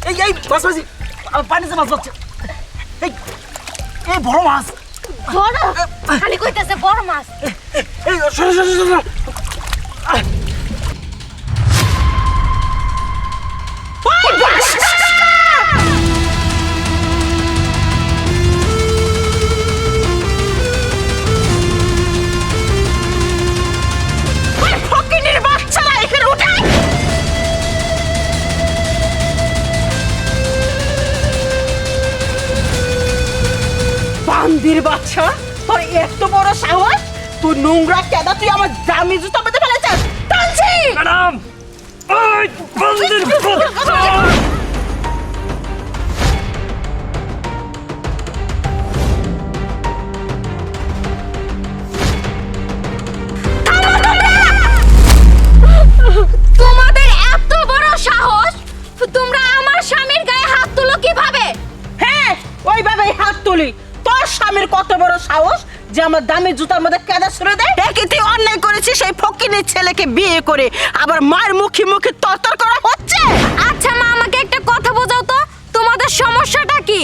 এই মাছ মাছি পানিতে মাছ পাচ্ছে এই বড় মাছ বড় খালি কইতেছে বড় মাছ। এই সরো বান্দির বাচ্চা, তোর এত বড় সাহস! তুই নোংরা কেদা, তুই আমার দামি জুতা বেঁধে ফেলেছিস। টানছি ম্যাডাম ওই বন্দির বাচ্চা তোমাদের এত বড় সাহস, তোমরা আমার স্বামীর গায়ে হাত তুলো কিভাবে? হ্যাঁ, ওইভাবেই হাত তুলি। তোর স্বামীর কত বড় সাহস যে আমার দামি জুতার মধ্যে কেদা ছুড়ে দেয়? দেখি তুই অন্যায় করেছিস সেই ফকিনের ছেলেকে বিয়ে করে, আবার মায়ের মুখে মুখে তরতর করা হচ্ছে। আচ্ছা মা, আমাকে একটা কথা বোঝাও তো, তোমাদের সমস্যাটা কি?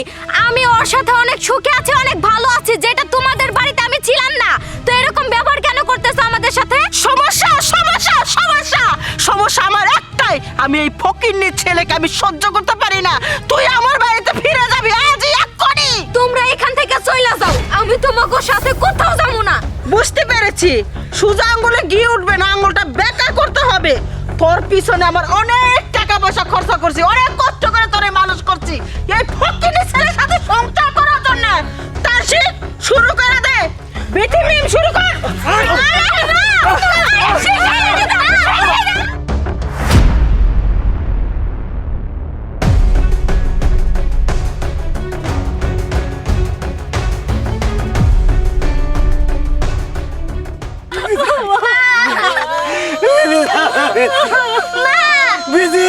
আমি ওর সাথে অনেক সুখে আছি, অনেক ভালো আছি, যেটা তোমাদের বাড়িতে আমি ছিলাম না। তো এরকম ব্যবহার কেন করতেছো আমাদের সাথে? সমস্যা সমস্যা সমস্যা সমস্যা আমার একটাই, আমি এই ফকিনের ছেলেকে আমি সহ্য করতে পারি না। তুই আমার বাড়িতে ফিরে যাবি আজই এক্ষুনি। তোমরা এখান থেকে চলে যাও, আমি তোমাকে সাথে কোথাও যাবো না। বুঝতে পেরেছি, সোজা আঙ্গুলে গিয়ে উঠবে না, আঙ্গুলটা বেঁকা করতে হবে। তোর পিছনে আমার অনেক টাকা পয়সা খরচা করছি, অনেক কষ্ট করে তোরে মানুষ করছি এই ফকিনের ছেলের সাথে সংসার করার জন্য। তার শুরু করে দে, বেটি মিম শুরু কর। বিজি